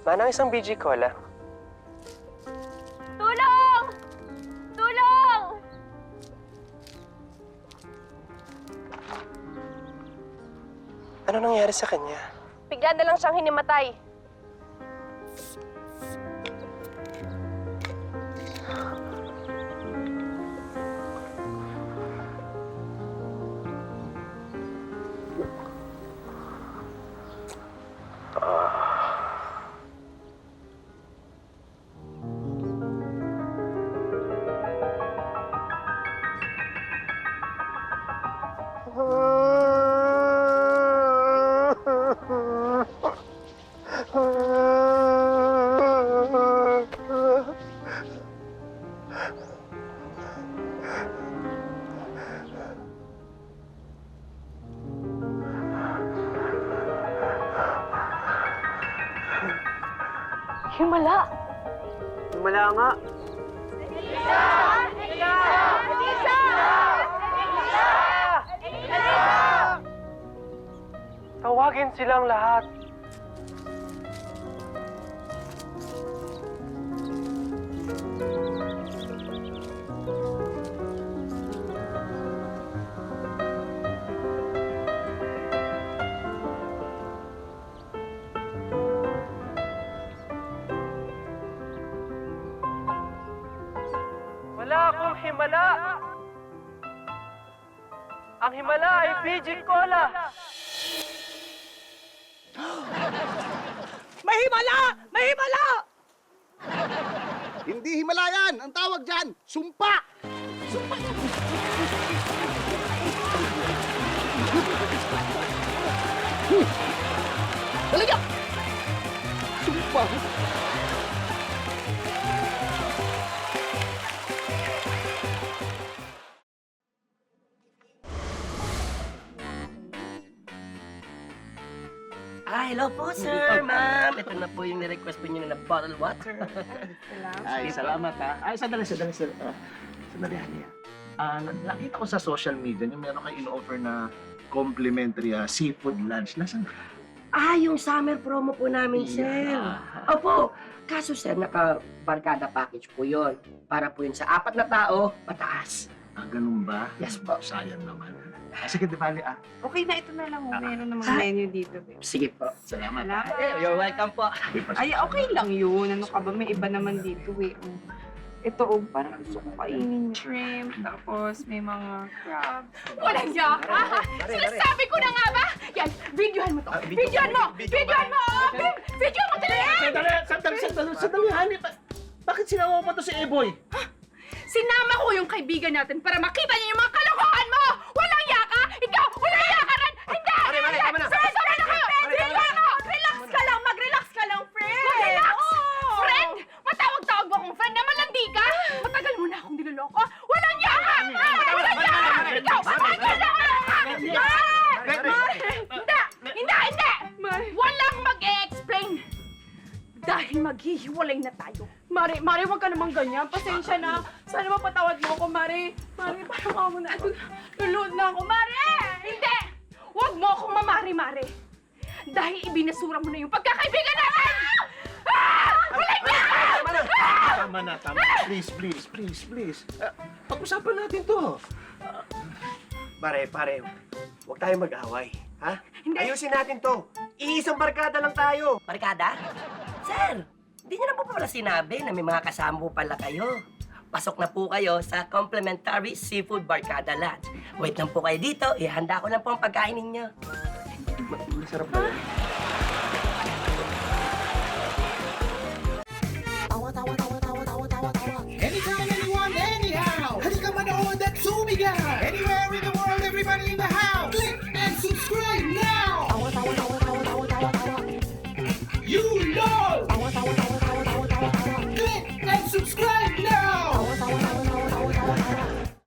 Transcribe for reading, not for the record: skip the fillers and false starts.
Manang isang BG Cola. Tulong! Tulong! Ano nangyari sa kanya? Bigla na lang siyang hinimatay. Himala! Himala nga. Tawagin silang lahat. Wala akong himala. Ang himala ay BG Cola. May himala! May himala! Hindi Himalayan! Ang tawag dyan, sumpa! Talaga! Sumpa! Hello po, sir, ma'am. Ito na po yung nirequest po nyo na bottled water. Ay, salamat ha. Ay, sandali. Sandali, Hania. Nakita ko sa social media yung meron kayo in-offer na complimentary seafood lunch. Nasaan? Yung summer promo po namin, sir. Opo. Kaso, sir, naka-barkada package po yon. Para po yun sa 4 na tao, pataas. Ganun ba? Yes po. Sayang naman. Sige, di bali Okay na, ito na lang. Meron namang menu dito. Babe. Sige po. Salamat. Salamat. You're welcome po. Ay, okay lang yun. Ano ka ba? May iba naman dito eh. Ito, parang gusto ko kainin shrimp. Tapos may mga crabs. Walang yaka! Sinasabi ko na nga ba? Yan, videohan mo to! Videohan mo! Videohan mo! Videohan mo talaga! Sandali, Hani. Bakit sinawa mo pa to si Eboy? Sinama ko yung kaibigan natin para makita niya yung mga kalokohan mo! Walang yaka! Ikaw! Walang yaka rin! Hindi! Tama na! Sumusunod ako! Hindi ako! Relax ka lang! Mag-relax ka lang, friend! Mag-relax! Friend? Matawag-tawag mo akong friend na malandi ka? Matagal mo na akong niloloko! Walang yaka! Walang yaka! Ikaw! Matagal na! Hindi! Walang mag-e-explain! Dahil maghihiwalay na tayo. Mari, wag ka naman ganyan. Pasensya na. Sana mapatawad mo ako, Mari. Mari, parang ako na. Lulod na ako, Mari! Hindi! Huwag mo akong mamari-mari. Dahil ibinasura mo na yung pagkakaibigan natin! Walang yaka! Tama na. Please. Pag-usapan natin to. Pare, huwag tayong mag-away. Ha? Hindi. Ayusin natin to. Iisang barkada lang tayo. Barkada? Sir, hindi niyo na po pala sinabi na may mga kasama po pala kayo. Pasok na po kayo sa complimentary seafood barkada lunch. Wait lang po kayo dito, ihanda ko lang po ang pagkain ninyo. Masarap ba yan?